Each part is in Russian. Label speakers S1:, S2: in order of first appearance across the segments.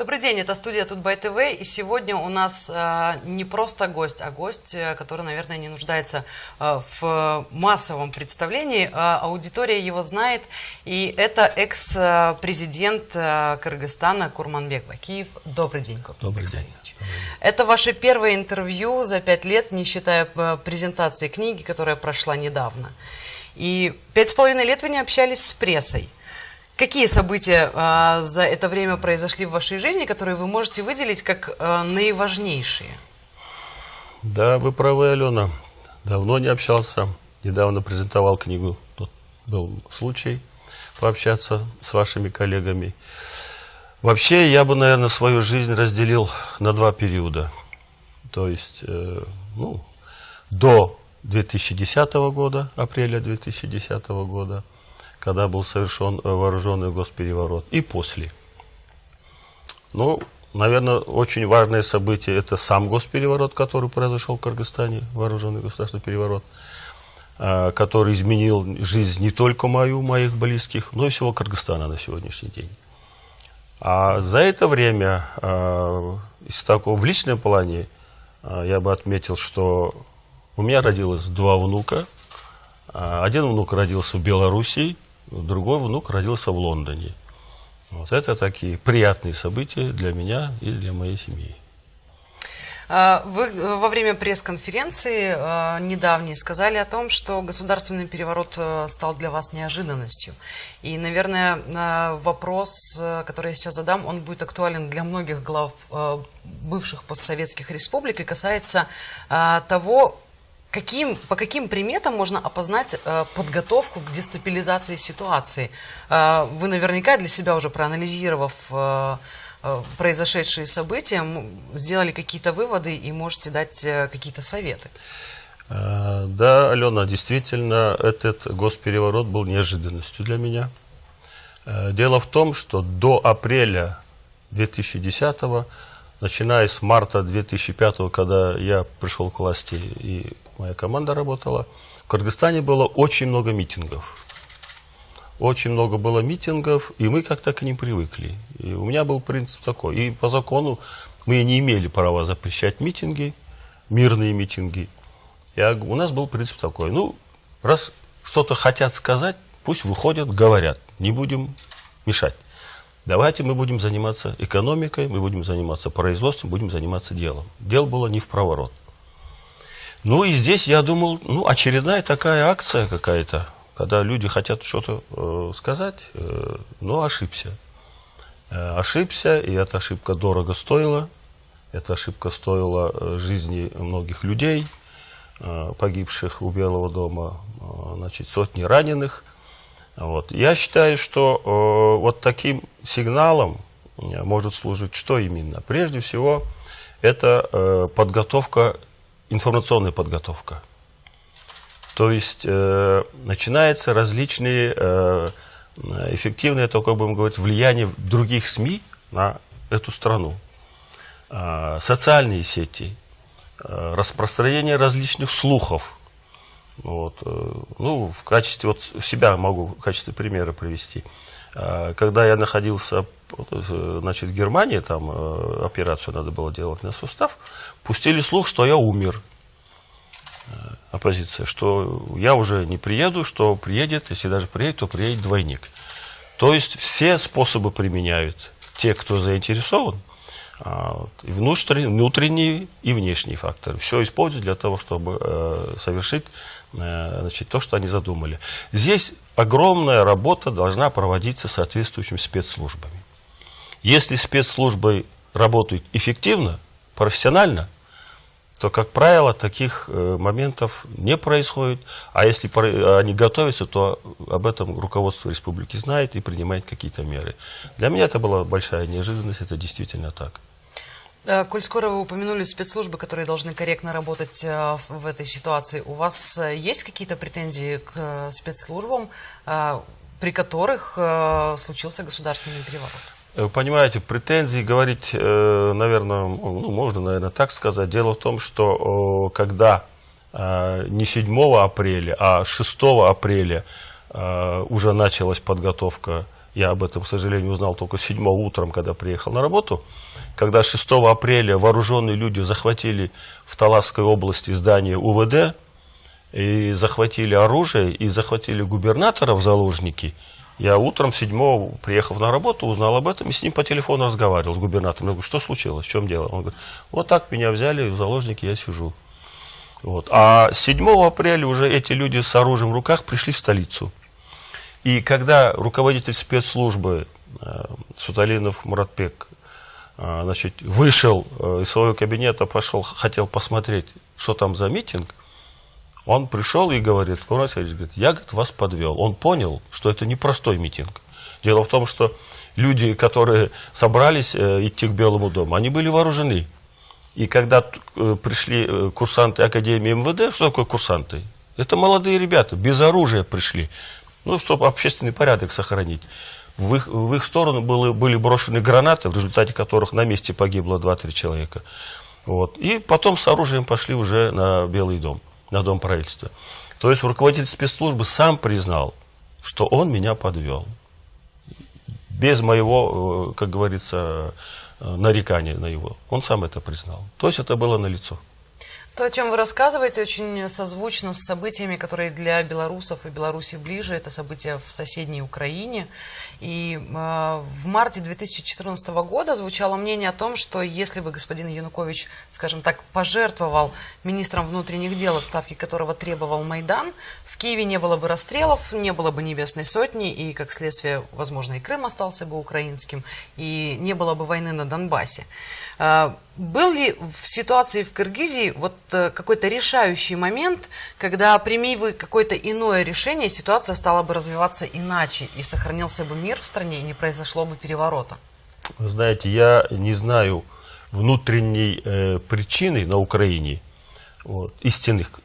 S1: Добрый день, это студия Тутбай ТВ, и сегодня у нас не просто гость, а гость, который, наверное, не нуждается в массовом представлении, аудитория его знает, и это экс-президент Кыргызстана Курманбек Бакиев. Добрый день, Курманбек.
S2: Добрый день.
S1: Это ваше первое интервью за 5 лет, не считая презентации книги, которая прошла недавно. И 5,5 лет вы не общались с прессой. Какие события за это время произошли в вашей жизни, которые вы можете выделить как наиважнейшие?
S2: Да, вы правы, Алена. Давно не общался. Недавно презентовал книгу. Тут был случай пообщаться с вашими коллегами. Вообще, я бы, наверное, свою жизнь разделил на 2 периода. То есть, до 2010 года, апреля 2010 года, когда был совершен вооруженный госпереворот, и после. Ну, наверное, очень важное событие – это сам госпереворот, который произошел в Кыргызстане, вооруженный государственный переворот, который изменил жизнь не только мою, моих близких, но и всего Кыргызстана на сегодняшний день. А за это время, в личном плане, я бы отметил, что у меня родилось 2 внука. Один внук родился в Белоруссии, другой внук родился в Лондоне. Вот это такие приятные события для меня и для моей семьи.
S1: Вы во время пресс-конференции недавней сказали о том, что государственный переворот стал для вас неожиданностью. И, наверное, вопрос, который я сейчас задам, он будет актуален для многих глав бывших постсоветских республик и касается того, по каким приметам можно опознать подготовку к дестабилизации ситуации? Вы наверняка для себя уже проанализировав произошедшие события, сделали какие-то выводы и можете дать какие-то советы.
S2: Да, Алена, действительно, этот госпереворот был неожиданностью для меня. Дело в том, что до апреля 2010-го, начиная с марта 2005-го, когда я пришел к власти и моя команда работала, в Кыргызстане было очень много митингов. Очень много было митингов, и мы как-то к ним привыкли. И у меня был принцип такой. И по закону мы не имели права запрещать митинги, мирные митинги. У нас был принцип такой. Раз что-то хотят сказать, пусть выходят, говорят. Не будем мешать. Давайте мы будем заниматься экономикой, мы будем заниматься производством, будем заниматься делом. Дело было не в проворот. И здесь я думал, очередная такая акция какая-то, когда люди хотят что-то сказать, но ошибся. Ошибся, и эта ошибка дорого стоила. Эта ошибка стоила жизни многих людей, погибших у Белого дома, сотни раненых. Вот. Я считаю, что вот таким сигналом может служить что именно? Прежде всего, это подготовка, информационная подготовка. То есть начинаются различные эффективные, так как будем говорить, влияние других СМИ на эту страну. Социальные сети, распространение различных слухов. В качестве, себя могу в качестве примера привести. Когда я находился в Германии, там операцию надо было делать на сустав, пустили слух, что я умер. Оппозиция, что я уже не приеду, что приедет, если даже приедет, то приедет двойник. То есть все способы применяют те, кто заинтересован, внутренние и внешние факторы. Все используют для того, чтобы совершить то, что они задумали. Здесь огромная работа должна проводиться соответствующими спецслужбами. Если спецслужбы работают эффективно, профессионально, то, как правило, таких моментов не происходит. А если они готовятся, то об этом руководство республики знает и принимает какие-то меры. Для меня это была большая неожиданность, это действительно так.
S1: Коль скоро вы упомянули спецслужбы, которые должны корректно работать в этой ситуации, у вас есть какие-то претензии к спецслужбам, при которых случился государственный переворот?
S2: Вы понимаете, претензии говорить, наверное, можно, наверное, так сказать. Дело в том, что когда не 7 апреля, а 6 апреля уже началась подготовка Я об этом, к сожалению, узнал только 7 утром, когда приехал на работу. Когда 6 апреля вооруженные люди захватили в Таласской области здание УВД, и захватили оружие, и захватили губернатора в заложники, я утром 7-го, приехав на работу, узнал об этом и с ним по телефону разговаривал, с губернатором. Я говорю, что случилось, в чем дело? Он говорит, вот так меня взяли в заложники, я сижу. Вот. А 7 апреля уже эти люди с оружием в руках пришли в столицу. И когда руководитель спецслужбы Суталинов Муратбек вышел из своего кабинета, пошел, хотел посмотреть, что там за митинг, он пришел и говорит, Курбан Сергеевич, говорит, я, говорит, вас подвел. Он понял, что это не простой митинг. Дело в том, что люди, которые собрались идти к Белому дому, они были вооружены. И когда пришли курсанты Академии МВД, что такое курсанты? Это молодые ребята, без оружия пришли, ну, чтобы общественный порядок сохранить. В их сторону были брошены гранаты, в результате которых на месте погибло 2-3 человека. Вот. И потом с оружием пошли уже на Белый дом, на Дом правительства. То есть руководитель спецслужбы сам признал, что он меня подвел. Без моего, как говорится, нарекания на его. Он сам это признал. То есть это было налицо.
S1: То, о чем вы рассказываете, очень созвучно с событиями, которые для белорусов и Беларуси ближе. Это события в соседней Украине. И в марте 2014 года звучало мнение о том, что если бы господин Янукович, скажем так, пожертвовал министром внутренних дел, отставки которого требовал Майдан, в Киеве не было бы расстрелов, не было бы Небесной сотни, и, как следствие, возможно, и Крым остался бы украинским, и не было бы войны на Донбассе. Был ли в ситуации в Киргизии вот какой-то решающий момент, когда, прими вы какое-то иное решение, ситуация стала бы развиваться иначе, и сохранился бы мир в стране, и не произошло бы переворота?
S2: Вы знаете, я не знаю внутренней причины на Украине, вот, истинных,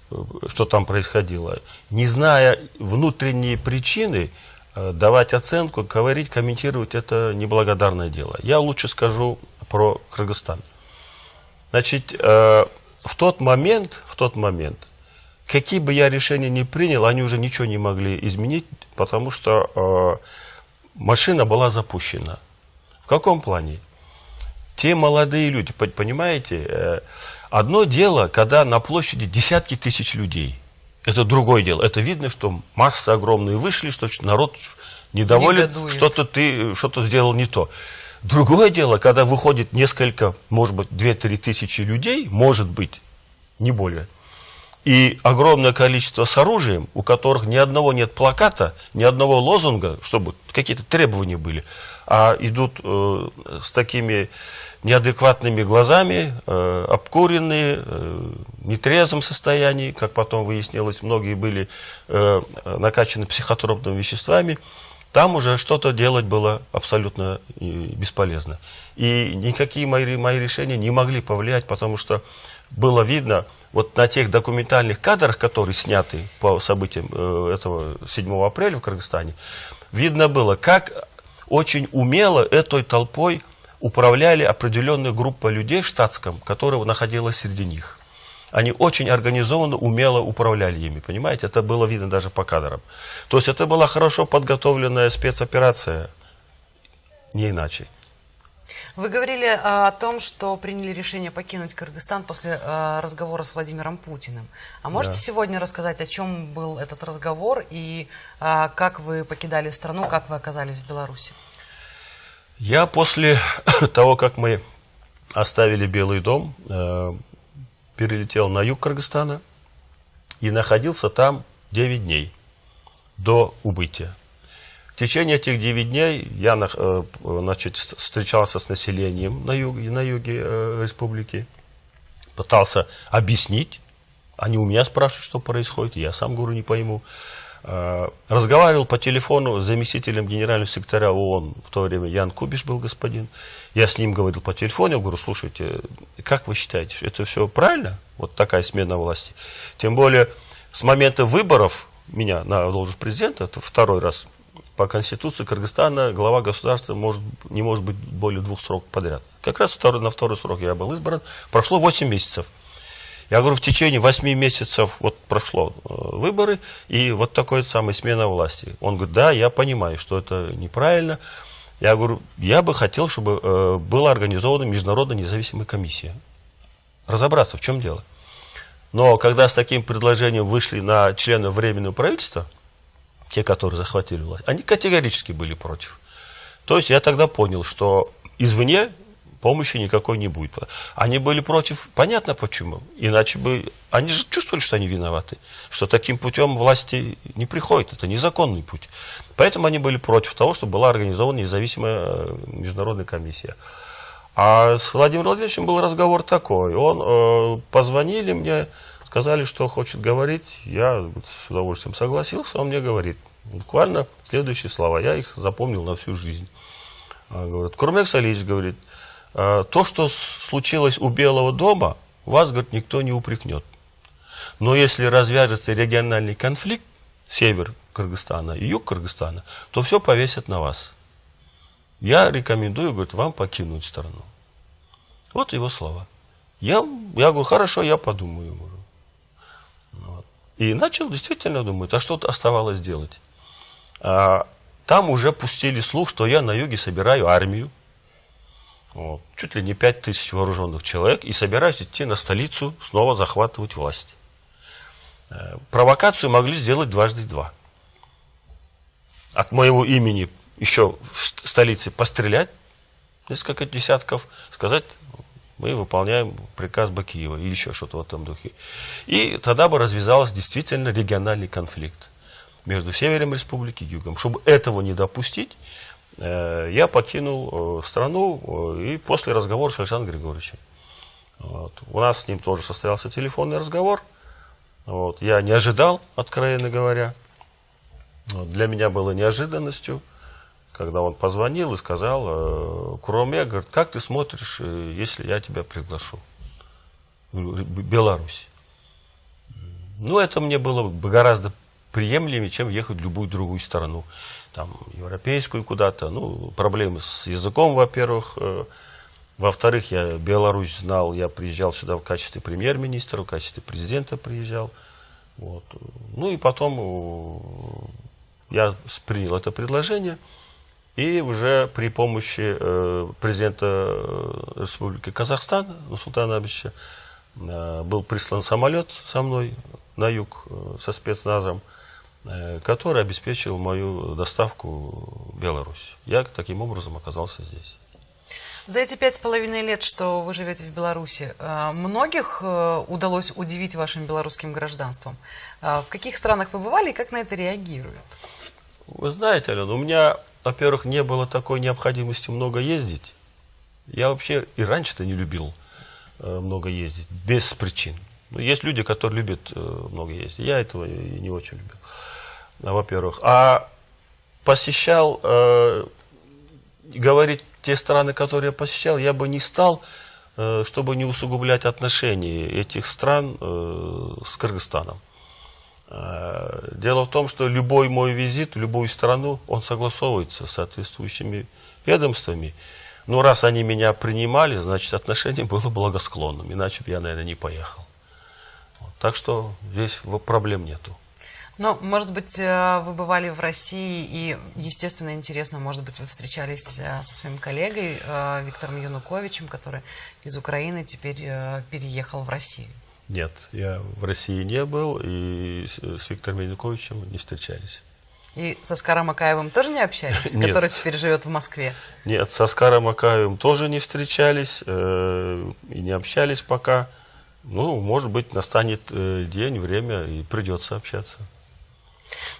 S2: что там происходило. Не зная внутренние причины, давать оценку, говорить, комментировать — это неблагодарное дело. Я лучше скажу про Кыргызстан. Значит, в тот момент, какие бы я решения ни принял, они уже ничего не могли изменить, потому что машина была запущена. В каком плане? Те молодые люди, понимаете, одно дело, когда на площади десятки тысяч людей. Это другое дело. Это видно, что массы огромные вышли, что народ недоволен, что-то ты что-то сделал не то. Другое дело, когда выходит несколько, может быть, 2-3 тысячи людей, может быть, не более, и огромное количество с оружием, у которых ни одного нет плаката, ни одного лозунга, чтобы какие-то требования были, а идут с такими неадекватными глазами, обкуренные, в нетрезвом состоянии, как потом выяснилось, многие были накачаны психотропными веществами. Там уже что-то делать было абсолютно бесполезно. И никакие мои решения не могли повлиять, потому что было видно, вот на тех документальных кадрах, которые сняты по событиям этого 7 апреля в Кыргызстане, видно было, как очень умело этой толпой управляли определенная группа людей в штатском, которая находилась среди них. Они очень организованно, умело управляли ими, понимаете? Это было видно даже по кадрам. То есть это была хорошо подготовленная спецоперация, не иначе.
S1: Вы говорили о том, что приняли решение покинуть Кыргызстан после разговора с Владимиром Путиным. А можете сегодня рассказать, о чем был этот разговор и как вы покидали страну, как вы оказались в Беларуси?
S2: Я после того, как мы оставили Белый дом, перелетел на юг Кыргызстана и находился там 9 дней до убытия. В течение этих 9 дней я встречался с населением на юге республики, пытался объяснить. Они у меня спрашивают, что происходит, я сам говорю, не пойму. Разговаривал по телефону с заместителем генерального секретаря ООН, в то время Ян Кубиш был господин. Я с ним говорил по телефону, я говорю, слушайте, как вы считаете, это все правильно? Вот такая смена власти. Тем более, с момента выборов меня на должность президента, это второй раз, по Конституции Кыргызстана глава государства не может быть более 2 сроков подряд. Как раз на второй срок я был избран. Прошло 8 месяцев. Я говорю, в течение 8 месяцев вот прошло выборы, и вот такой самая смена власти. Он говорит, да, я понимаю, что это неправильно. Я говорю, я бы хотел, чтобы была организована международная независимая комиссия. Разобраться, в чем дело. Но когда с таким предложением вышли на членов Временного правительства, те, которые захватили власть, они категорически были против. То есть я тогда понял, что извне помощи никакой не будет. Они были против, понятно почему. Иначе бы, они же чувствовали, что они виноваты, что таким путем власти не приходит, это незаконный путь. Поэтому они были против того, чтобы была организована независимая международная комиссия. А с Владимиром Владимировичем был разговор такой. Позвонили мне, сказали, что хочет говорить. Я с удовольствием согласился, он мне говорит. Буквально следующие слова, я их запомнил на всю жизнь. Говорит, Курмекс Алиевич говорит, то, что случилось у Белого дома, вас, говорит, никто не упрекнет. Но если развяжется региональный конфликт, север Кыргызстана и юг Кыргызстана, то все повесят на вас. Я рекомендую, говорит, вам покинуть страну. Вот его слова. Я говорю, хорошо, я подумаю. Вот. И начал действительно думать, а что оставалось делать? Там уже пустили слух, что я на юге собираю армию. Вот. Чуть ли не 5000 вооруженных человек, и собираюсь идти на столицу, снова захватывать власть. Провокацию могли сделать дважды два. От моего имени еще в столице пострелять, несколько десятков, сказать, мы выполняем приказ Бакиева, или еще что-то в этом духе. И тогда бы развязался действительно региональный конфликт между севером республики и югом. Чтобы этого не допустить, я покинул страну и после разговора с Александром Григорьевичем. Вот. У нас с ним тоже состоялся телефонный разговор. Вот. Я не ожидал, откровенно говоря. Вот. Для меня было неожиданностью, когда он позвонил и сказал, Куроме, говорит, как ты смотришь, если я тебя приглашу в Беларусь? Ну, это мне было бы гораздо приемлемее, чем ехать в любую другую страну. Там, европейскую куда-то, ну, проблемы с языком, во-первых. Во-вторых, я Беларусь знал, я приезжал сюда в качестве премьер-министра, в качестве президента приезжал. Вот. Ну и потом я принял это предложение, и уже при помощи президента Республики Казахстан, Нурсултана Абишевича, был прислан самолет со мной на юг со спецназом, который обеспечил мою доставку в Беларусь. Я таким образом оказался здесь.
S1: За эти 5,5 лет, что вы живете в Беларуси, многих удалось удивить вашим белорусским гражданством? В каких странах вы бывали и как на это реагируют?
S2: Вы знаете, Алена, у меня, во-первых, не было такой необходимости много ездить. Я вообще и раньше-то не любил много ездить, без причин. Есть люди, которые любят много ездить. Я этого и не очень любил, во-первых. А посещал, говорить те страны, которые я посещал, я бы не стал, чтобы не усугублять отношения этих стран с Кыргызстаном. Дело в том, что любой мой визит в любую страну, он согласовывается с соответствующими ведомствами. Но раз они меня принимали, значит, отношение было благосклонным. Иначе бы я, наверное, не поехал. Вот. Так что здесь проблем нету.
S1: Но, может быть, вы бывали в России, и, естественно, интересно, может быть, вы встречались со своим коллегой Виктором Януковичем, который из Украины теперь переехал в Россию.
S2: Нет, я в России не был, и с Виктором Януковичем не встречались.
S1: И с Оскаром Акаевым тоже не общались, который теперь живет в Москве?
S2: Нет, с Оскаром Акаевым тоже не встречались и не общались пока. Ну, может быть, настанет день, время, и придется общаться.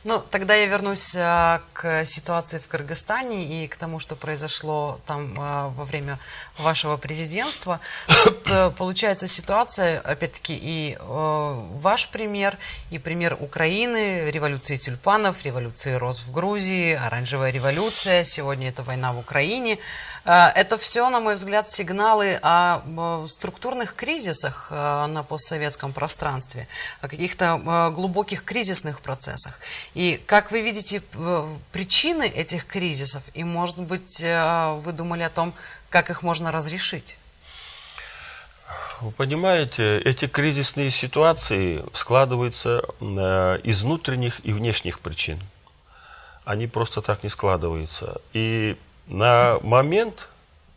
S1: Ну, тогда я вернусь к ситуации в Кыргызстане и к тому, что произошло там во время вашего президентства. Тут получается ситуация, опять-таки, и ваш пример, и пример Украины, революции тюльпанов, революции роз в Грузии, оранжевая революция, сегодня это война в Украине. Это все, на мой взгляд, сигналы о структурных кризисах на постсоветском пространстве, о каких-то глубоких кризисных процессах. И как вы видите причины этих кризисов, и, может быть, вы думали о том, как их можно разрешить?
S2: Вы понимаете, эти кризисные ситуации складываются из внутренних и внешних причин. Они просто так не складываются. И на момент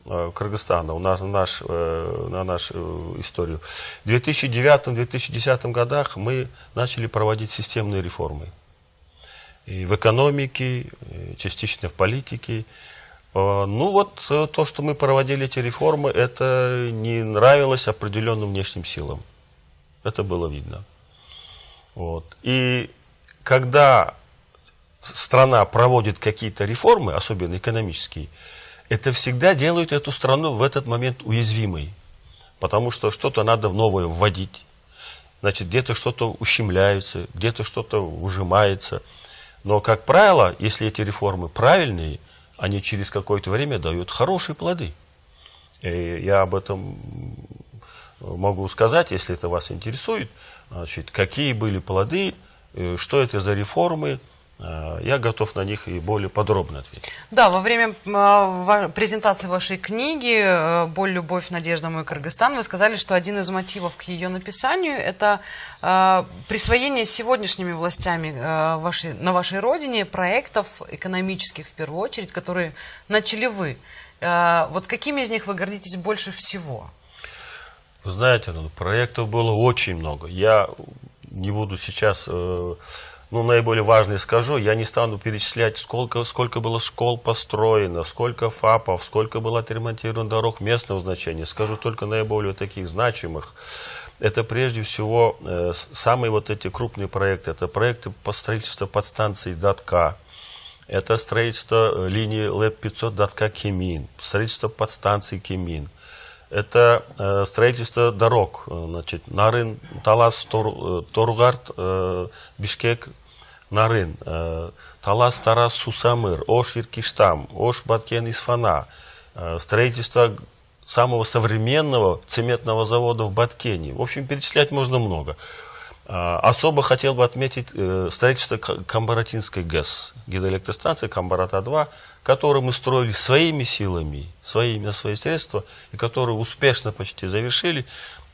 S2: Кыргызстана, на нашу историю, в 2009-2010 годах мы начали проводить системные реформы. И в экономике, и частично в политике. Ну вот то, что мы проводили эти реформы, это не нравилось определенным внешним силам. Это было видно. Вот. И когда страна проводит какие-то реформы, особенно экономические, это всегда делает эту страну в этот момент уязвимой. Потому что что-то надо новое вводить. Значит, где-то что-то ущемляется, где-то что-то ужимается. Но, как правило, если эти реформы правильные, они через какое-то время дают хорошие плоды. И я об этом могу сказать, если это вас интересует. Значит, какие были плоды, что это за реформы. Я готов на них и более подробно ответить.
S1: Да, во время презентации вашей книги «Боль, любовь, надежда. Мой Кыргызстан» вы сказали, что один из мотивов к ее написанию – это присвоение сегодняшними властями на вашей родине проектов экономических, в первую очередь, которые начали вы. Вот какими из них вы гордитесь больше всего?
S2: Вы знаете, проектов было очень много. Я не буду сейчас... наиболее важное скажу, я не стану перечислять, сколько было школ построено, сколько ФАПов, сколько было отремонтировано дорог местного значения. Скажу только наиболее таких значимых. Это прежде всего самые вот эти крупные проекты. Это проекты по строительству подстанции Датка. Это строительство линии ЛЭП-500 Датка-Кемин. Строительство подстанции Кемин. Это строительство дорог, значит, Нарын, Талас, Торгарт, Бишкек, Нарын, Талас, Тарас, Сусамыр, Ош, Иркиштам, Ош, Баткен, Исфана. Строительство самого современного цементного завода в Баткене. В общем, перечислять можно много. Особо хотел бы отметить строительство Камбаратинской ГЭС, гидроэлектростанции Камбарата-2, которую мы строили своими силами, на свои средства, и которую успешно почти завершили.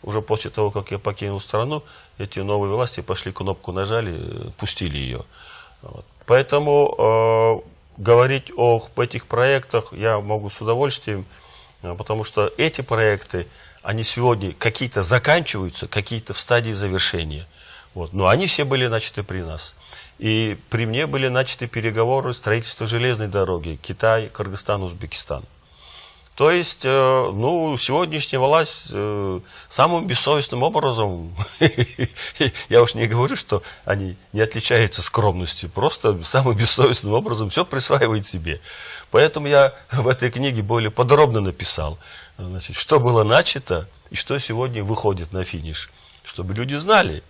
S2: Уже после того, как я покинул страну, эти новые власти пошли, кнопку нажали, пустили ее. Вот. Поэтому говорить об этих проектах я могу с удовольствием, потому что эти проекты, они сегодня какие-то заканчиваются, какие-то в стадии завершения. Вот. Но они все были начаты при нас. И при мне были начаты переговоры строительства железной дороги Китай, Кыргызстан, Узбекистан. То есть, сегодняшняя власть самым бессовестным образом, я уж не говорю, что они не отличаются скромностью, просто самым бессовестным образом все присваивает себе. Поэтому я в этой книге более подробно написал, значит, что было начато и что сегодня выходит на финиш, чтобы люди знали.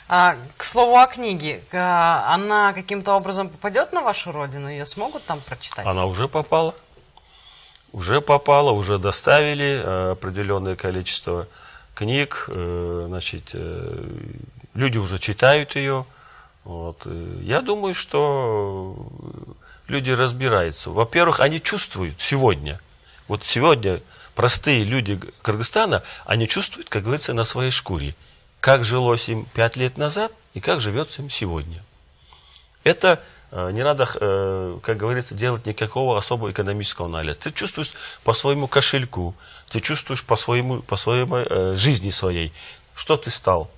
S1: К слову о книге, она каким-то образом попадет на вашу родину? Ее смогут там прочитать?
S2: Она уже попала. Уже доставили определенное количество книг. Значит, люди уже читают ее. Вот. Я думаю, что люди разбираются. Во-первых, они чувствуют сегодня. Вот сегодня простые люди Кыргызстана, они чувствуют, как говорится, на своей шкуре, как жилось им 5 лет назад и как живется им сегодня. Это не надо, как говорится, делать никакого особого экономического анализа. Ты чувствуешь по своему кошельку, ты чувствуешь по своей жизни своей, что ты стал.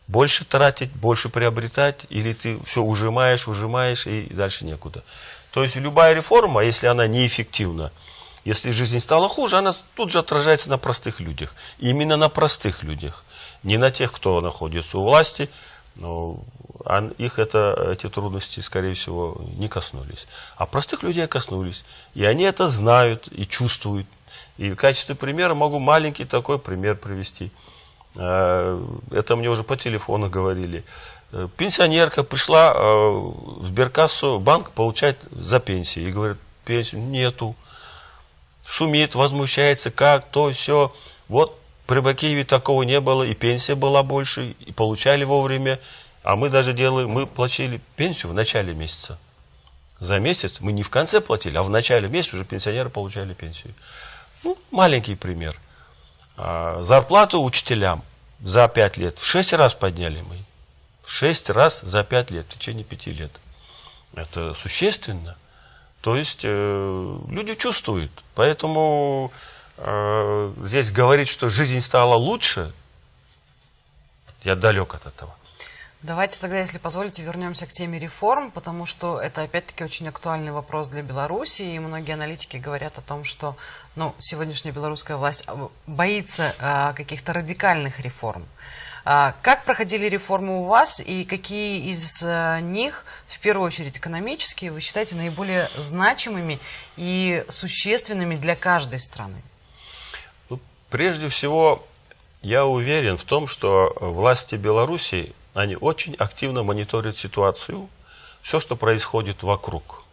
S2: Больше тратить, больше приобретать, или ты все ужимаешь и дальше некуда. То есть любая реформа, если она неэффективна, если жизнь стала хуже, она тут же отражается на простых людях. И именно на простых людях. Не на тех, кто находится у власти, но их эти трудности, скорее всего, не коснулись. А простых людей коснулись. И они это знают и чувствуют. И в качестве примера могу маленький такой пример привести. Это мне уже по телефону говорили. Пенсионерка пришла в сберкассу, банк получать за пенсию. И говорит, пенсию нету. Шумит, возмущается, как, то, все. Вот при Бакиеве такого не было, и пенсия была больше, и получали вовремя. А мы даже мы платили пенсию в начале месяца. За месяц мы не в конце платили, а в начале месяца уже пенсионеры получали пенсию. Маленький пример. Зарплату учителям за 5 лет в 6 раз подняли мы. В 6 раз за 5 лет, в течение 5 лет. Это существенно. То есть люди чувствуют. Поэтому здесь говорить, что жизнь стала лучше, я далек от этого.
S1: Давайте тогда, если позволите, вернемся к теме реформ, потому что это, опять-таки, очень актуальный вопрос для Беларуси, и многие аналитики говорят о том, что сегодняшняя белорусская власть боится каких-то радикальных реформ. Как проходили реформы у вас, и какие из них, в первую очередь экономические, вы считаете наиболее значимыми и существенными для каждой страны?
S2: Прежде всего, я уверен в том, что власти Беларуси, они очень активно мониторят ситуацию, все, что происходит вокруг,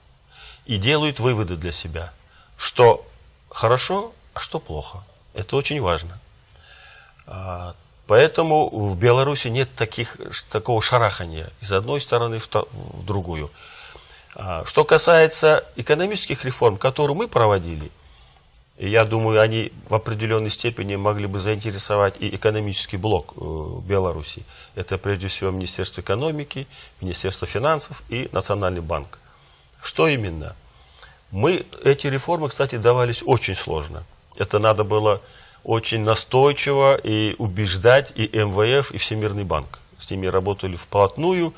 S2: и делают выводы для себя, что хорошо, а что плохо. Это очень важно. Поэтому в Беларуси нет такого шарахания из одной стороны в другую. Что касается экономических реформ, которые мы проводили, я думаю, они в определенной степени могли бы заинтересовать и экономический блок Беларуси. Это прежде всего Министерство экономики, Министерство финансов и Национальный банк. Что именно? Эти реформы, кстати, давались очень сложно. Это надо было очень настойчиво и убеждать и МВФ, и Всемирный банк. С ними работали вплотную,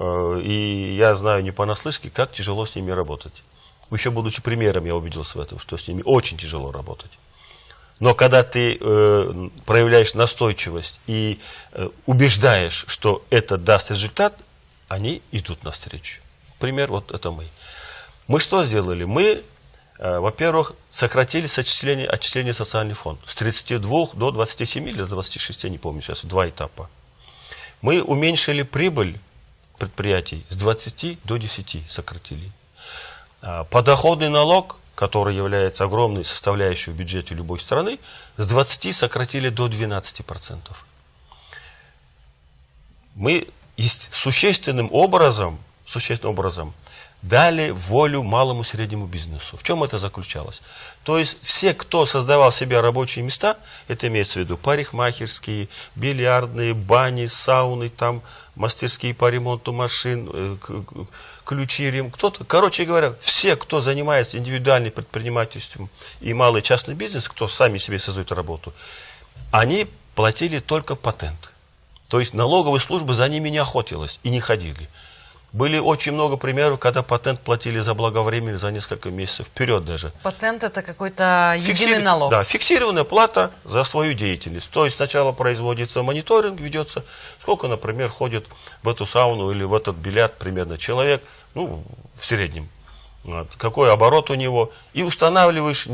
S2: и я знаю не понаслышке, как тяжело с ними работать. Еще будучи премьером, я убедился в этом, что с ними очень тяжело работать. Но когда ты проявляешь настойчивость и убеждаешь, что это даст результат, они идут навстречу. Пример, вот это мы. Мы что сделали? Мы, во-первых, сократили отчисления в социальный фонд с 32 до 27 или до 26, не помню сейчас, 2 этапа. Мы уменьшили прибыль предприятий с 20 до 10 сократили. Подоходный налог, который является огромной составляющей в бюджете любой страны, с 20 сократили до 12%. Мы существенным образом дали волю малому и среднему бизнесу. В чем это заключалось? То есть все, кто создавал себе рабочие места, это имеется в виду парикмахерские, бильярдные, бани, сауны, там, мастерские по ремонту машин, ключи, кто-то, короче говоря, все, кто занимается индивидуальным предпринимательством и малый частный бизнес, кто сами себе создают работу, они платили только патент. То есть налоговая служба за ними не охотилась и не ходили. Были очень много примеров, когда патент платили заблаговременно, за несколько месяцев вперед даже.
S1: Патент — это какой-то единый налог?
S2: Да, фиксированная плата за свою деятельность. То есть сначала производится мониторинг, ведется, сколько, например, ходит в эту сауну или в этот бильярд примерно человек, в среднем, какой оборот у него, и устанавливаешь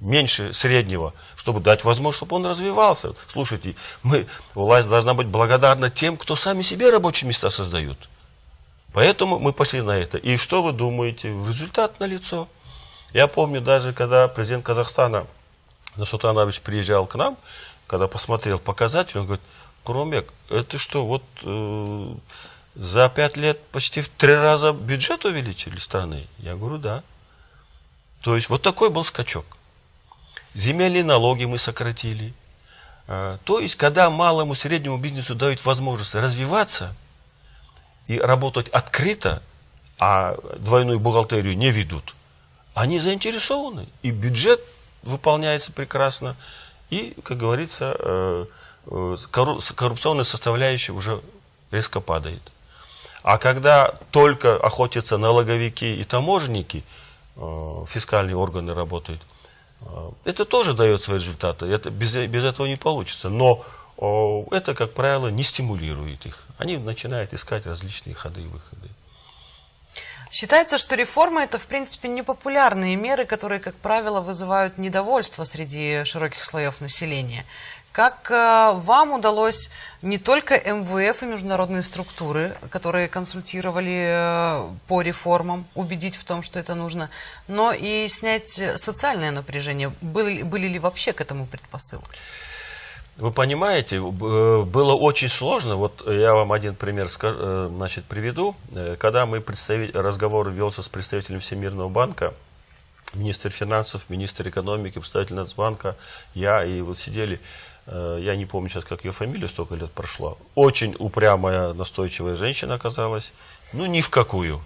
S2: меньше среднего, чтобы дать возможность, чтобы он развивался. Слушайте, власть должна быть благодарна тем, кто сами себе рабочие места создают. Поэтому мы пошли на это. И что вы думаете? Результат налицо. Я помню даже, когда президент Казахстана Нурсултан Абишевич приезжал к нам, когда посмотрел показатели, он говорит: Курманбек, это что, за 5 лет почти в 3 раза бюджет увеличили страны? Я говорю, да. То есть вот такой был скачок. Земельные налоги мы сократили. То есть, когда малому и среднему бизнесу дают возможность развиваться и работать открыто, а двойную бухгалтерию не ведут, они заинтересованы. И бюджет выполняется прекрасно, и, как говорится, коррупционная составляющая уже резко падает. А когда только охотятся налоговики и таможенники, фискальные органы работают, это тоже дает свои результаты. Без этого не получится. Но это, как правило, не стимулирует их. Они начинают искать различные ходы и выходы.
S1: Считается, что реформы — это, в принципе, непопулярные меры, которые, как правило, вызывают недовольство среди широких слоев населения. Как вам удалось не только МВФ и международные структуры, которые консультировали по реформам, убедить в том, что это нужно, но и снять социальное напряжение? Были ли вообще к этому предпосылки?
S2: Вы понимаете, было очень сложно. Вот я вам один пример приведу. Когда разговор велся с представителем Всемирного банка, министр финансов, министр экономики, представитель Нацбанка, я, и вот сидели, я не помню сейчас, как ее фамилия, столько лет прошло, очень упрямая, настойчивая женщина оказалась, ну ни в какую.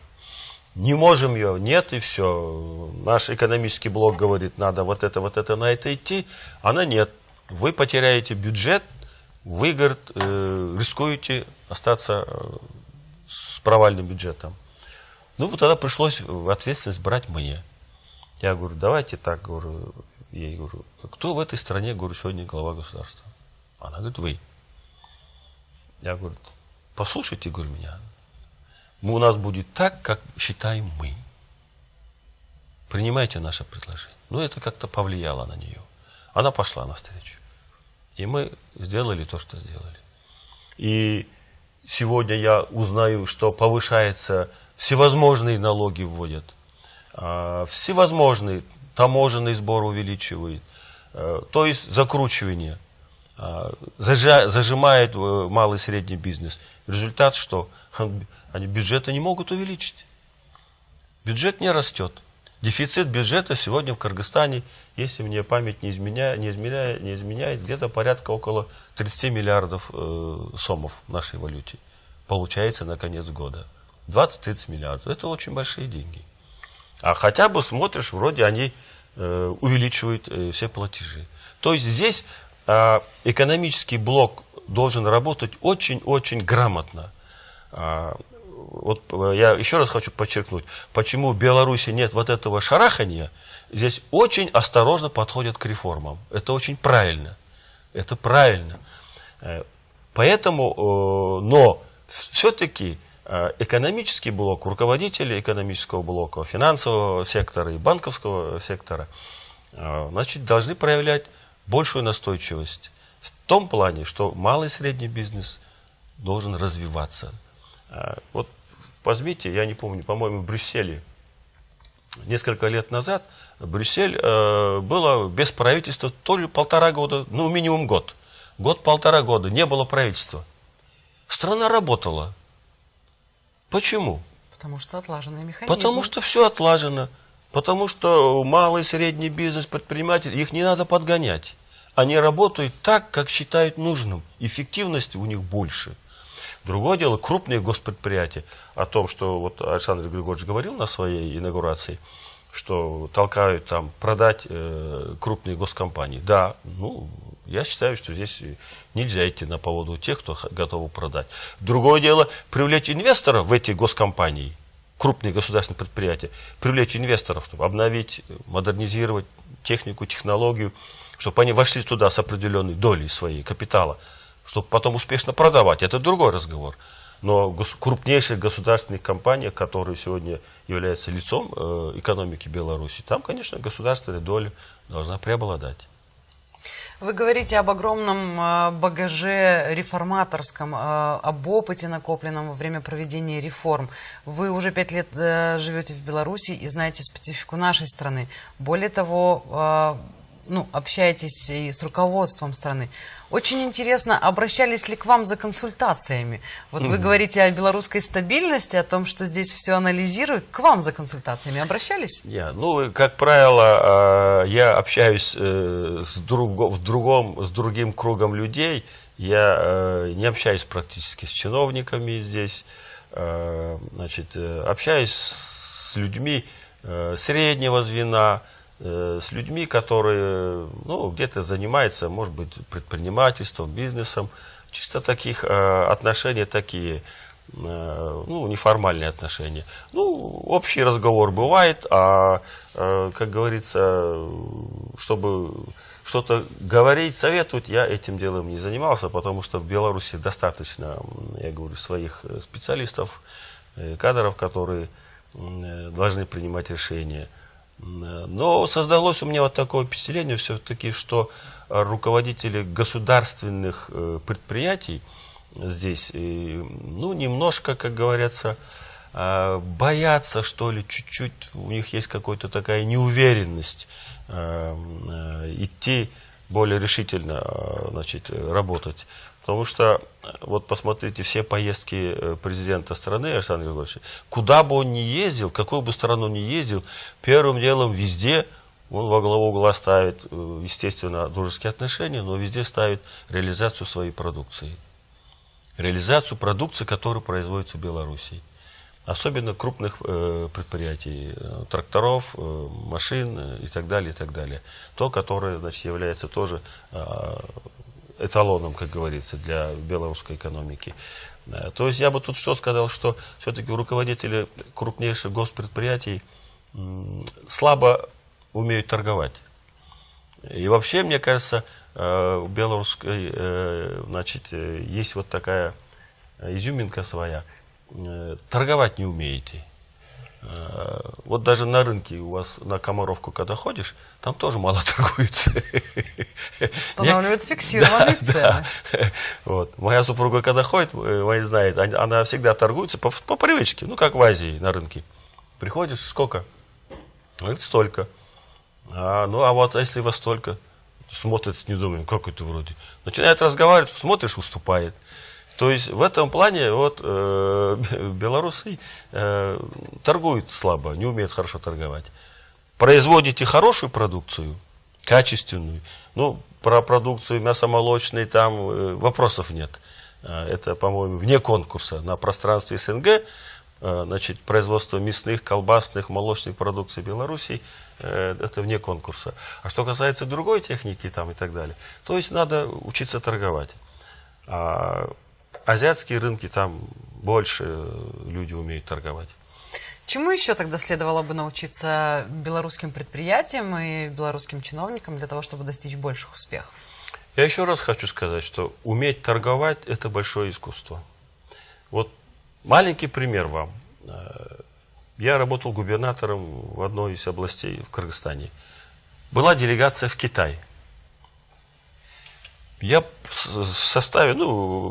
S2: Не можем ее, нет, и все. Наш экономический блок говорит, надо вот это, на это идти. Она нет. Вы потеряете бюджет, вы, говорит, рискуете остаться с провальным бюджетом. Ну, вот тогда пришлось ответственность брать мне. Я говорю, давайте так, говорю, ей говорю, кто в этой стране, говорю, сегодня глава государства? Она говорит, вы. Я говорю, послушайте, говорю, меня. У нас будет так, как считаем мы. Принимайте наше предложение. Ну, это как-то повлияло на нее. Она пошла навстречу. И мы сделали то, что сделали. И сегодня я узнаю, что повышается, всевозможные налоги вводят, всевозможные таможенный сбор увеличивает, то есть закручивание, зажимает малый и средний бизнес. Результат что? Они бюджеты не могут увеличить. Бюджет не растет. Дефицит бюджета сегодня в Кыргызстане, если мне память не изменяет, где-то порядка около 30 миллиардов сомов в нашей валюте. Получается на конец года. 20-30 миллиардов. Это очень большие деньги. А хотя бы смотришь, вроде они увеличивают все платежи. То есть здесь экономический блок должен работать очень-очень грамотно. Вот я еще раз хочу подчеркнуть, почему в Беларуси нет вот этого шарахания. Здесь очень осторожно подходят к реформам. Это очень правильно. Это правильно. Поэтому, но все-таки экономический блок, руководители экономического блока, финансового сектора и банковского сектора, значит, должны проявлять большую настойчивость в том плане, что малый и средний бизнес должен развиваться. Вот возьмите, я не помню, по-моему, в Брюсселе несколько лет назад Брюссель было без правительства то ли 1,5 года, ну минимум год. Год-1,5 года не было правительства. Страна работала. Почему?
S1: Потому что отлаженный механизм.
S2: Потому что все отлажено. Потому что малый и средний бизнес, предприниматели, их не надо подгонять. Они работают так, как считают нужным. Эффективности у них больше. Другое дело, крупные госпредприятия, о том, что вот Александр Григорьевич говорил на своей инаугурации, что толкают там продать крупные госкомпании. Да, ну, я считаю, что здесь нельзя идти на поводу тех, кто готов продать. Другое дело, привлечь инвесторов в эти госкомпании, крупные государственные предприятия, привлечь инвесторов, чтобы обновить, модернизировать технику, технологию, чтобы они вошли туда с определенной долей своей капитала, чтобы потом успешно продавать. Это другой разговор. Но крупнейшие государственные компании, которые сегодня являются лицом экономики Беларуси, там, конечно, государственная доля должна преобладать.
S1: Вы говорите об огромном багаже реформаторском, об опыте, накопленном во время проведения реформ. Вы уже 5 лет живете в Беларуси и знаете специфику нашей страны. Более того, общаетесь и с руководством страны. Очень интересно, обращались ли к вам за консультациями? Вот вы говорите о белорусской стабильности, о том, что здесь все анализируют. К вам за консультациями обращались?
S2: Как правило, я общаюсь с другим кругом людей. Я не общаюсь практически с чиновниками здесь. Значит, общаюсь с людьми среднего звена, с людьми, которые где-то занимаются, может быть, предпринимательством, бизнесом. Чисто таких отношений такие, неформальные отношения. Общий разговор бывает, как говорится, чтобы что-то говорить, советовать, я этим делом не занимался, потому что в Беларуси достаточно, я говорю, своих специалистов, кадров, которые должны принимать решения. Но создалось у меня вот такое впечатление все-таки, что руководители государственных предприятий здесь, немножко, как говорится, боятся, что ли, чуть-чуть, у них есть какая-то такая неуверенность идти более решительно, значит, работать. Потому что, вот посмотрите, все поездки президента страны, Александра Григорьевича, куда бы он ни ездил, в какую бы страну ни ездил, первым делом везде он во главу угла ставит, естественно, дружеские отношения, но везде ставит реализацию своей продукции. Реализацию продукции, которая производится в Беларуси. Особенно крупных предприятий, тракторов, машин и так далее, и так далее. То, которое, значит, является тоже эталоном, как говорится, для белорусской экономики. То есть я бы тут что сказал, что все-таки руководители крупнейших госпредприятий слабо умеют торговать. И вообще, мне кажется, у белорусской, значит, есть вот такая изюминка своя. Торговать не умеете. Вот даже на рынке у вас на Комаровку, когда ходишь, там тоже мало торгуется.
S1: Устанавливают фиксированные цены.
S2: Вот. Моя супруга, когда ходит, вы знаете, она всегда торгуется по привычке, ну, как в Азии на рынке. Приходишь, сколько? Говорит, столько. А вот если во столько, смотрит с недоумением, как это вроде. Начинает разговаривать, смотришь, уступает. То есть в этом плане вот белорусы торгуют слабо, не умеют хорошо торговать. Производите хорошую продукцию, качественную. Ну, про продукцию мясомолочной там вопросов нет. Это, по-моему, вне конкурса. На пространстве СНГ, значит, производство мясных, колбасных, молочных продукций Беларуси, это вне конкурса. А что касается другой техники там и так далее, то есть надо учиться торговать. Азиатские рынки, там больше люди умеют торговать.
S1: Чему еще тогда следовало бы научиться белорусским предприятиям и белорусским чиновникам для того, чтобы достичь больших успехов?
S2: Я еще раз хочу сказать, что уметь торговать – это большое искусство. Вот маленький пример вам. Я работал губернатором в одной из областей в Кыргызстане. Была делегация в Китай. Я в составе,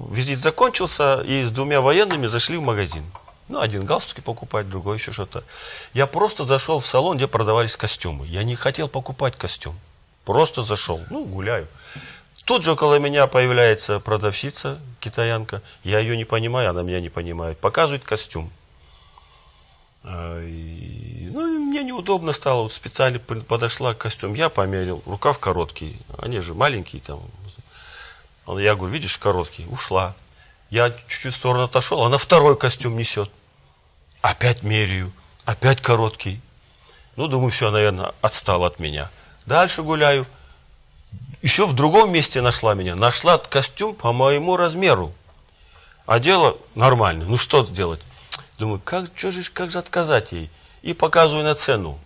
S2: визит закончился, и с двумя военными зашли в магазин. Один галстуки покупать, другой еще что-то. Я просто зашел в салон, где продавались костюмы. Я не хотел покупать костюм. Просто зашел, гуляю. Тут же около меня появляется продавщица, китаянка. Я ее не понимаю, она меня не понимает. Показывает костюм. Мне неудобно стало. Специально подошла к костюму. Я померил. Рукав короткий. Они же маленькие там. Я говорю, видишь, короткий. Ушла. Я чуть-чуть в сторону отошел, она второй костюм несет. Опять меряю. Опять короткий. Думаю, все, наверное, отстала от меня. Дальше гуляю. Еще в другом месте нашла меня. Нашла костюм по моему размеру. Одела нормально. Что сделать? Думаю, как же отказать ей? И показываю на цену.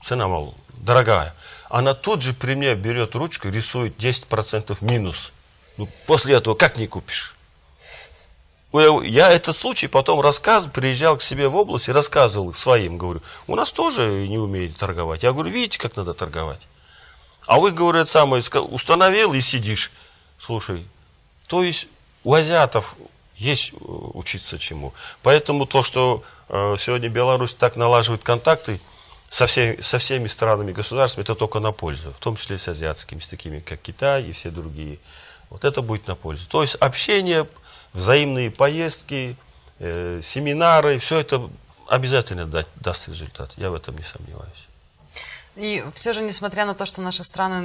S2: Цена, мол, дорогая. Она тут же при мне берет ручку и рисует 10% минус. После этого как не купишь? Я этот случай потом приезжал к себе в область и рассказывал своим. Говорю, у нас тоже не умеют торговать. Я говорю, видите, как надо торговать? А вы, говорят, установил и сидишь. Слушай, то есть у азиатов есть учиться чему. Поэтому то, что сегодня Беларусь так налаживает контакты со всеми странами, государствами, это только на пользу. В том числе с азиатскими, с такими, как Китай и все другие. Вот это будет на пользу. То есть общение, взаимные поездки, семинары, все это обязательно даст результат. Я в этом не сомневаюсь.
S1: И все же, несмотря на то, что наши страны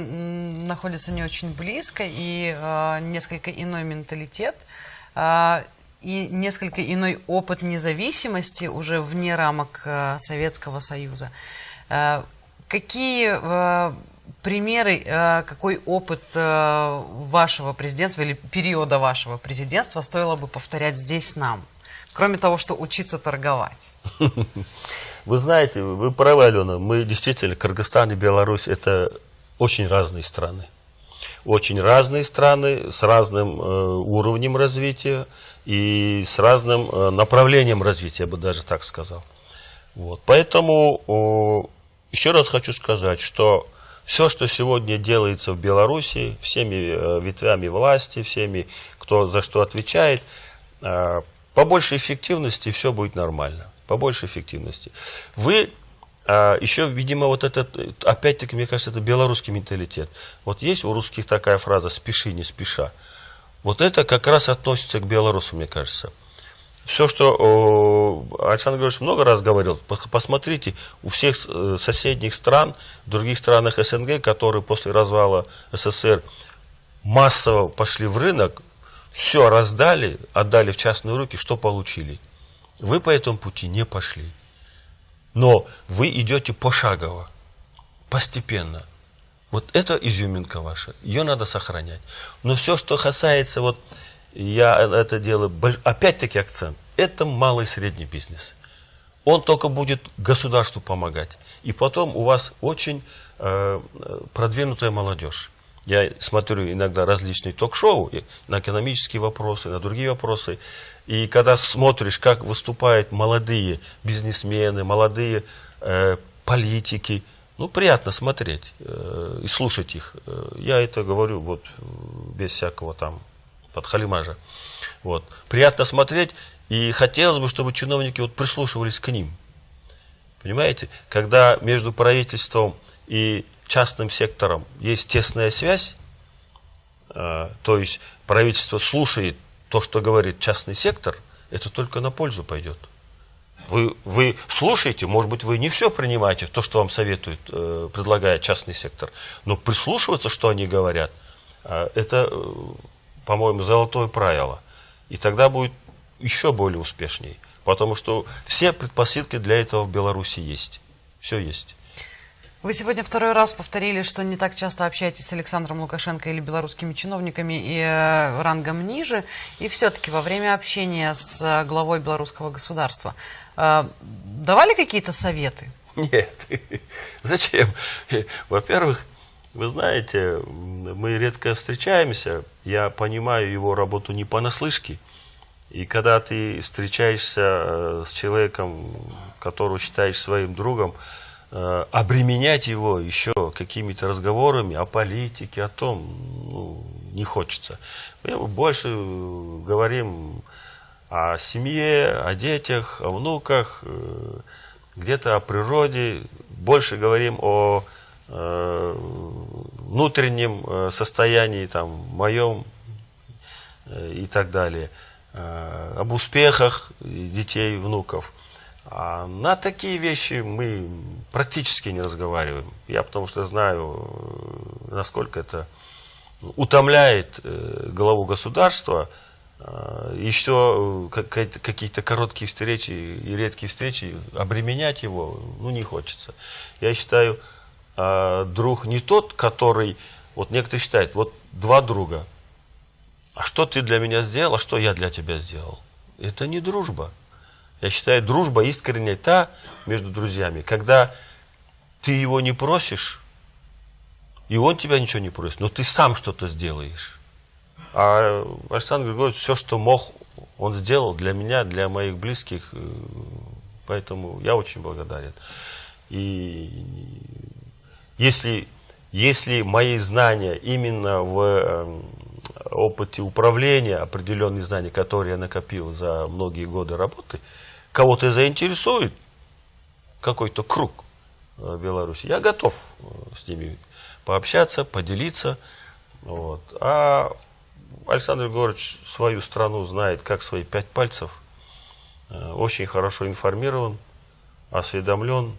S1: находятся не очень близко, и несколько иной менталитет, и несколько иной опыт независимости уже вне рамок Советского Союза, какие примеры, какой опыт вашего президентства или периода вашего президентства стоило бы повторять здесь нам, кроме того, что учиться торговать?
S2: Вы знаете, вы правы, Алена, мы действительно, Кыргызстан и Беларусь, это очень разные страны. Очень разные страны, с разным уровнем развития и с разным направлением развития, я бы даже так сказал. Вот. Поэтому еще раз хочу сказать, что все, что сегодня делается в Беларуси, всеми ветвями власти, всеми, кто за что отвечает, по большей эффективности все будет нормально. По большей эффективности. Вы еще, видимо, вот этот, опять-таки, мне кажется, это белорусский менталитет. Вот есть у русских такая фраза «спеши, не спеша». Вот это как раз относится к белорусам, мне кажется. Все, что Александр Григорьевич много раз говорил, посмотрите, у всех соседних стран, в других странах СНГ, которые после развала СССР массово пошли в рынок, все раздали, отдали в частные руки, что получили? Вы по этому пути не пошли. Но вы идете пошагово, постепенно. Вот это изюминка ваша, ее надо сохранять. Но все, что касается, вот я это делаю, опять-таки акцент, это малый и средний бизнес. Он только будет государству помогать. И потом у вас очень продвинутая молодежь. Я смотрю иногда различные ток-шоу на экономические вопросы, на другие вопросы. И когда смотришь, как выступают молодые бизнесмены, молодые политики, ну, приятно смотреть и слушать их. Я это говорю вот без всякого там подхалимажа. Вот. Приятно смотреть, и хотелось бы, чтобы чиновники вот прислушивались к ним. Понимаете? Когда между правительством и частным сектором есть тесная связь, то есть правительство слушает то, что говорит частный сектор, это только на пользу пойдет. Вы слушаете, может быть, вы не все принимаете, то, что вам советует, предлагает частный сектор, но прислушиваться, что они говорят, это, по-моему, золотое правило. И тогда будет еще более успешней, потому что все предпосылки для этого в Беларуси есть. Все есть.
S1: Вы сегодня второй раз повторили, что не так часто общаетесь с Александром Лукашенко или белорусскими чиновниками и рангом ниже. И все-таки во время общения с главой белорусского государства давали какие-то советы?
S2: Нет. Зачем? Во-первых, вы знаете, мы редко встречаемся. Я понимаю его работу не понаслышке. И когда ты встречаешься с человеком, которого считаешь своим другом, обременять его еще какими-то разговорами о политике, о том, не хочется. Мы больше говорим о семье, о детях, о внуках, где-то о природе, больше говорим о внутреннем состоянии, там, моем и так далее, об успехах детей и внуков. А на такие вещи мы практически не разговариваем. Я потому что знаю, насколько это утомляет главу государства. Еще какие-то короткие встречи и редкие встречи, обременять его, не хочется. Я считаю, друг не тот, который, вот некоторые считают, вот два друга. А что ты для меня сделал, а что я для тебя сделал? Это не дружба. Я считаю, дружба искренняя та между друзьями, когда ты его не просишь, и он тебя ничего не просит, но ты сам что-то сделаешь. А Александр Григорьевич все, что мог, он сделал для меня, для моих близких, поэтому я очень благодарен. И если мои знания именно в опыте управления, определенные знания, которые я накопил за многие годы работы, кого-то заинтересует какой-то круг в Беларуси, я готов с ними пообщаться, поделиться. Вот. А Александр Григорьевич свою страну знает как свои 5 пальцев, очень хорошо информирован, осведомлен,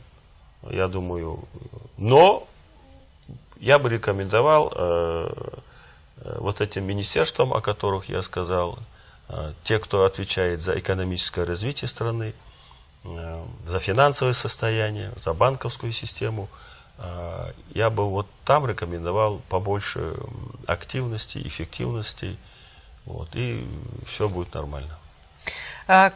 S2: я думаю. Но я бы рекомендовал вот этим министерствам, о которых я сказал, те, кто отвечает за экономическое развитие страны, за финансовое состояние, за банковскую систему, я бы вот там рекомендовал побольше активности, эффективности, вот, и все будет нормально.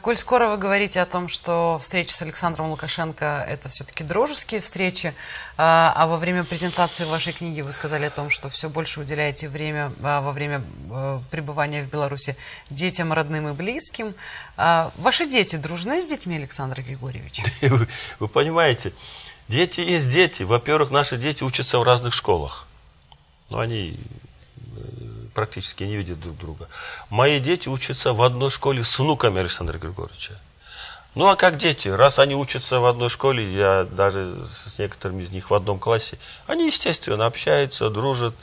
S1: Коль скоро вы говорите о том, что встречи с Александром Лукашенко – это все-таки дружеские встречи, а во время презентации вашей книги вы сказали о том, что все больше уделяете время во время пребывания в Беларуси детям, родным и близким. Ваши дети дружны с детьми Александра Григорьевича?
S2: Вы понимаете, дети есть дети. Во-первых, наши дети учатся в разных школах. Но они практически не видят друг друга. Мои дети учатся в одной школе с внуками Александра Григорьевича. Ну а как дети? Раз они учатся в одной школе, я даже с некоторыми из них в одном классе, они, естественно, общаются, дружат.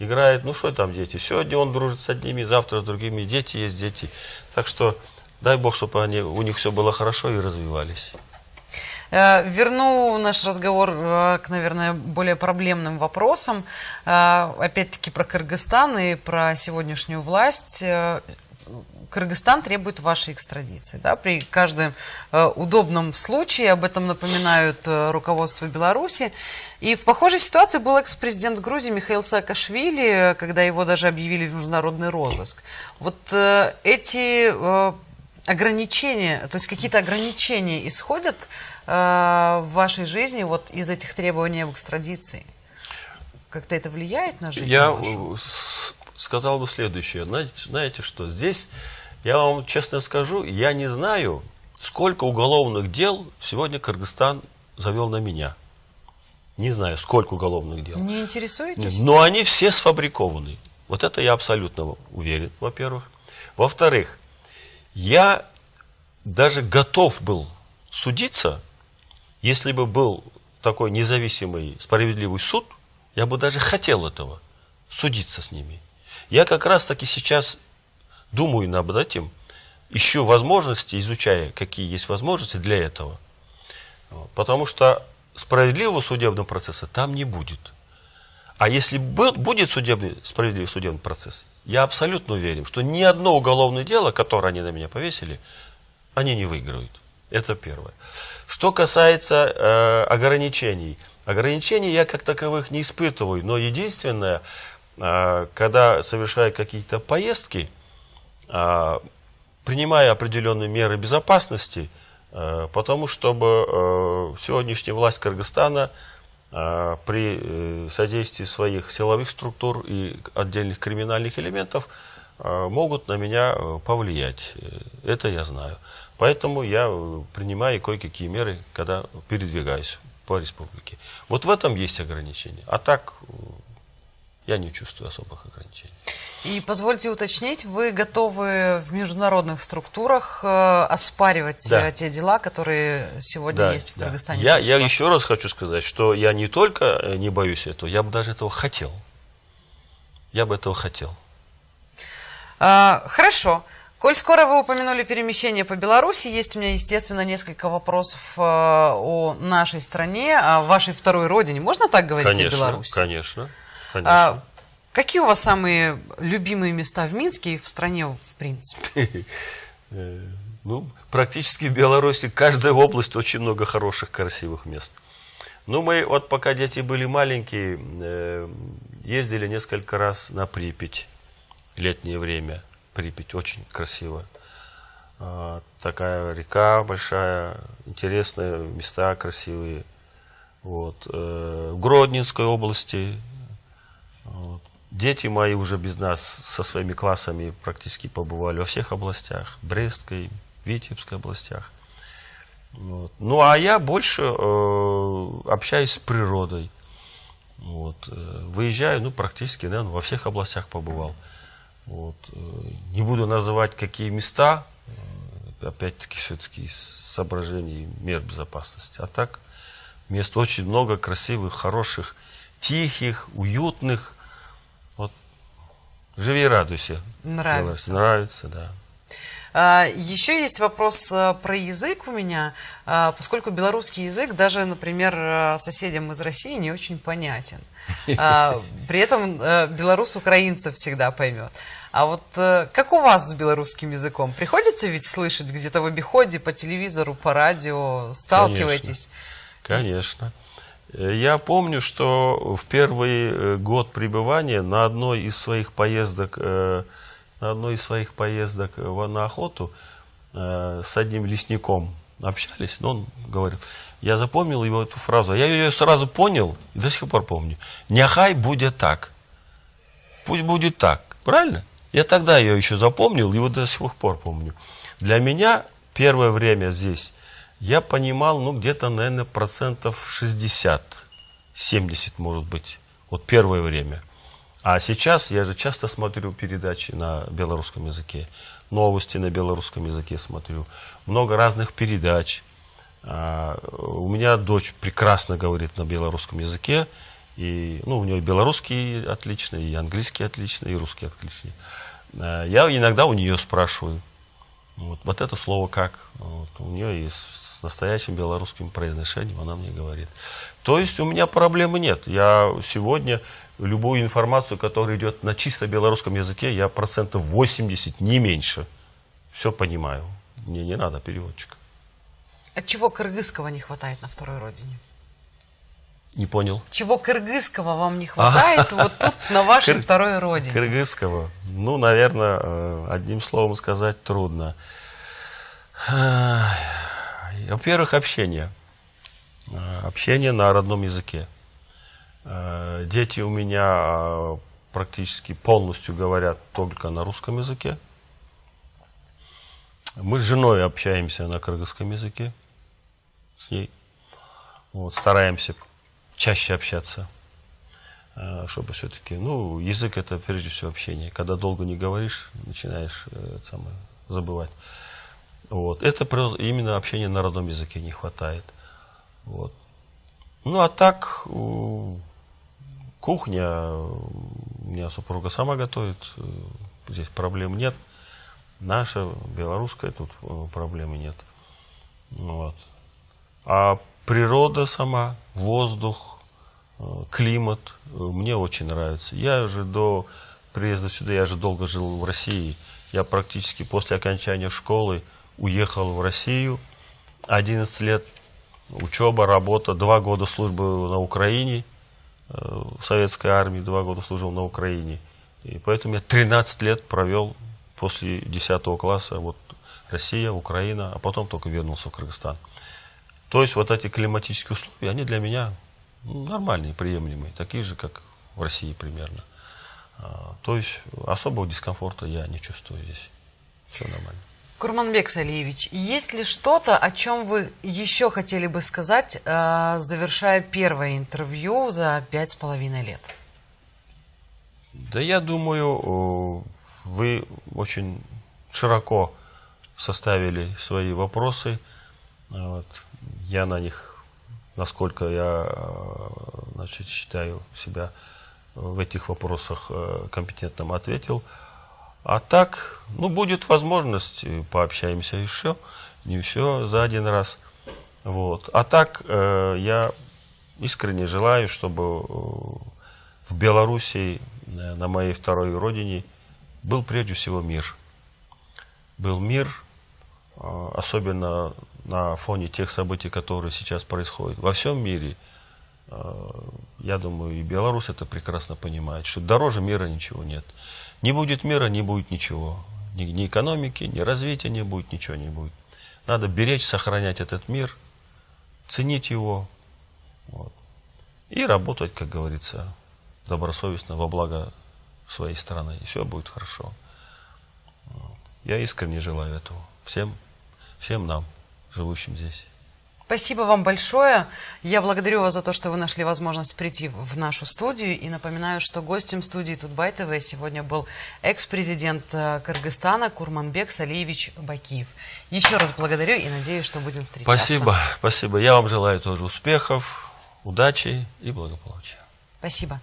S2: играет, ну что там дети, сегодня он дружит с одними, завтра с другими, дети есть дети. Так что дай Бог, чтобы у них все было хорошо и развивались.
S1: Верну наш разговор к, наверное, более проблемным вопросам. Опять-таки про Кыргызстан и про сегодняшнюю власть. Кыргызстан требует вашей экстрадиции. Да? При каждом удобном случае об этом напоминают руководство Беларуси. И в похожей ситуации был экс-президент Грузии Михаил Саакашвили, когда его даже объявили в международный розыск. Вот эти ограничения, то есть какие-то ограничения исходят в вашей жизни вот из этих требований об экстрадиции? Как-то это влияет на жизнь вашу?
S2: Сказал бы следующее. Знаете что, здесь, я вам честно скажу, я не знаю, сколько уголовных дел сегодня Кыргызстан завел на меня. Не знаю, сколько уголовных дел.
S1: Не интересуетесь?
S2: Но они все сфабрикованы. Вот это я абсолютно уверен, во-первых. Во-вторых, я даже готов был судиться, если бы был такой независимый, справедливый суд, я бы даже хотел этого, судиться с ними. Я как раз таки сейчас думаю над этим, ищу возможности, изучая, какие есть возможности для этого. Потому что справедливого судебного процесса там не будет. А если будет справедливый судебный процесс, я абсолютно уверен, что ни одно уголовное дело, которое они на меня повесили, они не выиграют. Это первое. Что касается ограничений. Ограничений я как таковых не испытываю, но единственное, когда совершаю какие-то поездки, принимая определенные меры безопасности, потому чтобы сегодняшняя власть Кыргызстана при содействии своих силовых структур и отдельных криминальных элементов могут на меня повлиять. Это я знаю. Поэтому я принимаю кое-какие меры, когда передвигаюсь по республике. Вот в этом есть ограничения. А так я не чувствую особых ограничений.
S1: И позвольте уточнить, вы готовы в международных структурах оспаривать те дела, которые сегодня есть в Кыргызстане?
S2: Я еще раз хочу сказать, что я не только не боюсь этого, я бы даже этого хотел. Я бы этого хотел.
S1: Хорошо. Коль скоро вы упомянули перемещение по Беларуси, есть у меня, естественно, несколько вопросов о нашей стране, о вашей второй родине. Можно так говорить о Беларуси?
S2: Конечно.
S1: Какие у вас самые любимые места в Минске и в стране, в принципе?
S2: Ну, практически в Беларуси каждая область очень много хороших, красивых мест. Ну, мы вот пока дети были маленькие, ездили несколько раз на Припять, летнее время. Припять очень красиво. Такая река большая, интересные места красивые. Вот. В Гродненской области. Вот. Дети мои уже без нас со своими классами практически побывали во всех областях. Брестской, Витебской областях. Вот. Ну, а я больше общаюсь с природой. Вот. Выезжаю, ну, практически, наверное, во всех областях побывал. Вот. Не буду называть, какие места, опять-таки, все-таки из соображений мер безопасности. А так, мест очень много, красивых, хороших, тихих, уютных. Вот. Живи и радуйся.
S1: Нравится.
S2: Нравится, да.
S1: Еще есть вопрос про язык у меня, поскольку белорусский язык даже, например, соседям из России не очень понятен. При этом белорус украинцев всегда поймет. А вот как у вас с белорусским языком? Приходится ведь слышать где-то в обиходе, по телевизору, по радио? Сталкиваетесь?
S2: Конечно. Я помню, что в первый год пребывания на одной из своих поездок на охоту с одним лесником общались, но он говорил, я запомнил его эту фразу, я ее сразу понял и до сих пор помню. Няхай будет так. Пусть будет так. Правильно? Я тогда ее еще запомнил и вот до сих пор помню. Для меня первое время здесь я понимал, ну, где-то, наверное, 60%, 70%, может быть, вот первое время. А сейчас я же часто смотрю передачи на белорусском языке, новости на белорусском языке смотрю, много разных передач. У меня дочь прекрасно говорит на белорусском языке, И, ну, у него и белорусский отличный, и английский отличный, и русский отличный. Я иногда у нее спрашиваю, вот это слово как? Вот, у нее есть с настоящим белорусским произношением, она мне говорит. То есть у меня проблемы нет. Я сегодня любую информацию, которая идет на чисто белорусском языке, я 80%, не меньше, все понимаю. Мне не надо переводчика.
S1: От чего кыргызского не хватает на второй родине?
S2: Не понял.
S1: Чего кыргызского вам не хватает вот тут, на вашей второй родине?
S2: Кыргызского? Ну, наверное, одним словом сказать трудно. Во-первых, общение. Общение на родном языке. Дети у меня практически полностью говорят только на русском языке. Мы с женой общаемся на кыргызском языке. С ней. Вот, стараемся чаще общаться, чтобы все-таки, ну, язык это прежде всего общение. Когда долго не говоришь, начинаешь забывать. Вот. Это именно общение на родном языке не хватает. Вот. Ну, а так, кухня, у меня супруга сама готовит, здесь проблем нет. Наша, белорусская, тут проблемы нет. Вот. А природа сама, воздух, климат мне очень нравится. Я же до приезда сюда, я же долго жил в России. Я практически после окончания школы уехал в Россию. 11 лет учеба, работа, 2 года службы на Украине, в советской армии 2 года служил на Украине. И поэтому я 13 лет провел после 10 класса, вот Россия, Украина, а потом только вернулся в Кыргызстан. То есть вот эти климатические условия, они для меня нормальные, приемлемые, такие же, как в России примерно. То есть особого дискомфорта я не чувствую здесь. Все нормально.
S1: Курманбек Салиевич, есть ли что-то, о чем вы еще хотели бы сказать, завершая первое интервью за 5,5 лет?
S2: Да я думаю, вы очень широко составили свои вопросы. Вот. Я на них, насколько я считаю себя в этих вопросах компетентным, ответил. А так, ну, будет возможность, пообщаемся еще, не все за один раз. Вот. А так, я искренне желаю, чтобы в Белоруссии, на моей второй родине, был прежде всего мир. Был мир, особенно на фоне тех событий, которые сейчас происходят во всем мире. Я думаю, и Беларусь это прекрасно понимает, что дороже мира ничего нет. Не будет мира, не будет ничего. Ни экономики, ни развития не будет, ничего не будет. Надо беречь, сохранять этот мир, ценить его. Вот. И работать, как говорится, добросовестно во благо своей страны. И все будет хорошо. Вот. Я искренне желаю этого всем нам, живущим здесь.
S1: Спасибо вам большое. Я благодарю вас за то, что вы нашли возможность прийти в нашу студию. И напоминаю, что гостем студии Тутбай ТВ сегодня был экс-президент Кыргызстана Курманбек Салиевич Бакиев. Еще раз благодарю и надеюсь, что будем встречаться.
S2: Спасибо. Я вам желаю тоже успехов, удачи и благополучия.
S1: Спасибо.